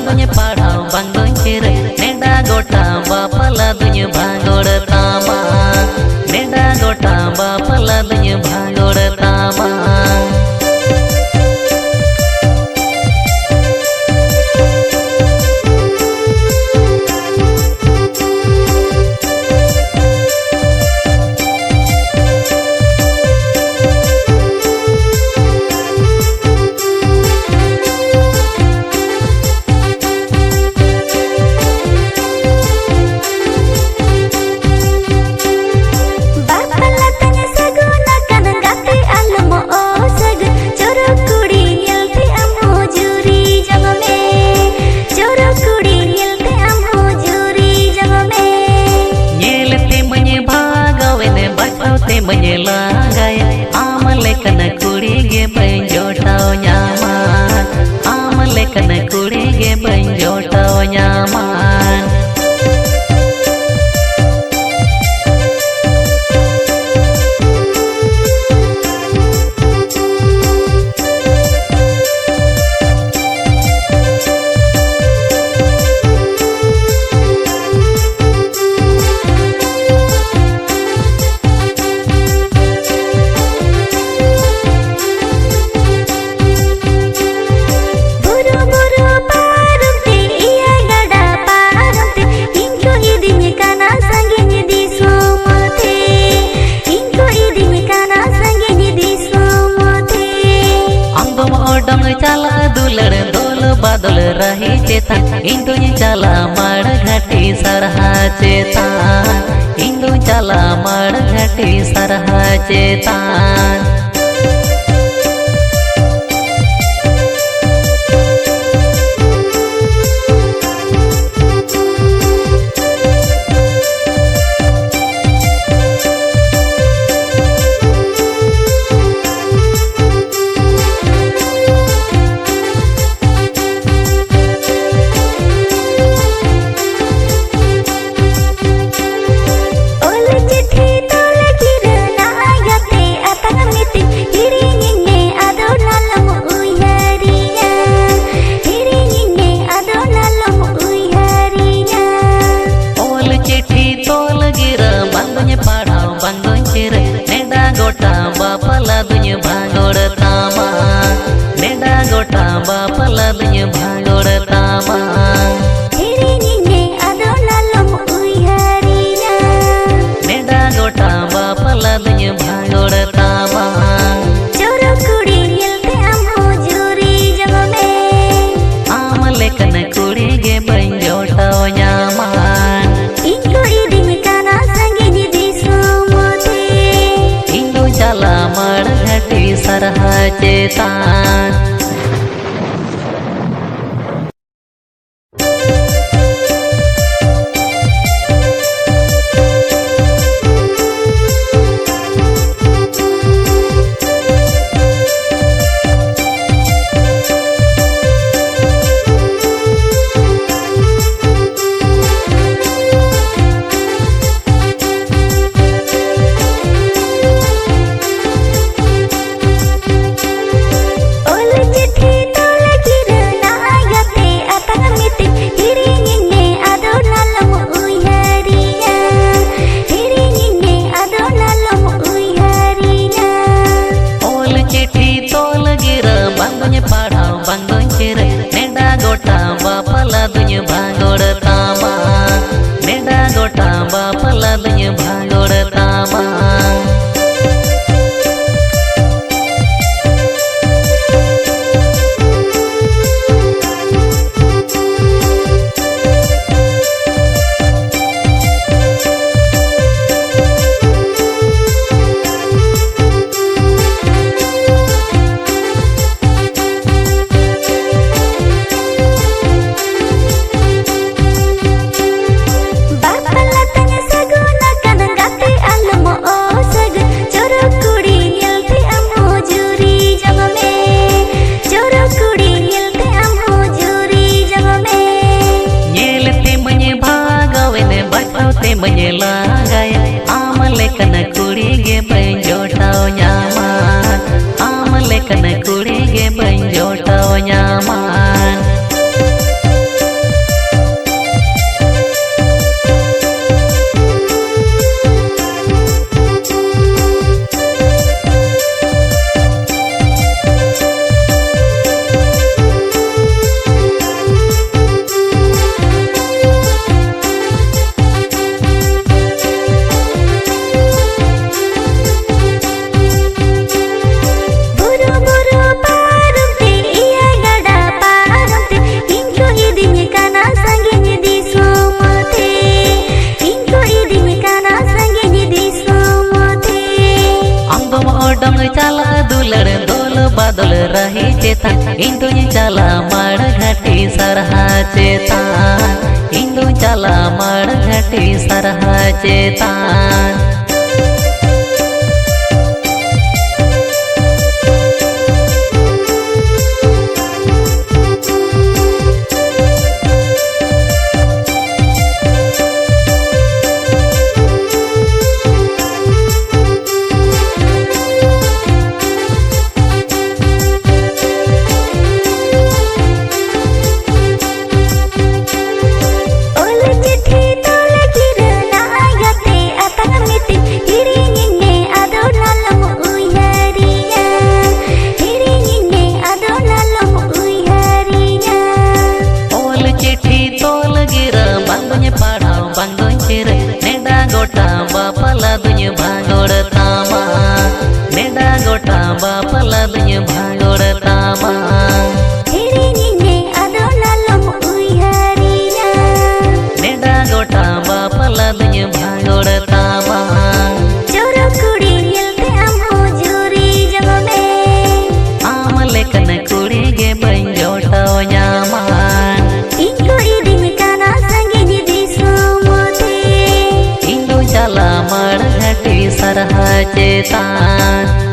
bangdonya padau bangdon cire neda gota bapala dunya bangor tama neda gota bapala dunya bangor tama menyelangai amalekan kuri ge penjotau nyaman amalekan kuri ge penjotau nyaman cala dular dol badol rahi cetan indunya cala mar घाटी सरहा cetan indu cala mar घाटी सरहा cetan bapala dunya bangor tama neda gota bapala dunya bangor tama hiringe adolalom uiharinya neda gota bapala dunya bangor tama joro kudi yelte amho juri jangame amalekan kudi ge penjotau nyaman ingo iding kana sangini disumute cala mar घाटी सरहा cetan ole बादल रही चेतान इंदुन चला माड़ घाटी सरहा चेतान इंदुन चला माड़ घाटी सरहा चेतान बापला दुनिया भागोड़ तामा नेडा गोटा बापला दुनिया भागोड़ तामा नेडा गोटा बापला दुनिया भागोड़ तामा चोरो कुड़ी हिलते आमो जोरी जग में आम लेकन कुड़ी गे बंजोटा न्यामान इनको इदिन काना संगिनी दिसुमते चला माड़ घाटी सरहा चेतान।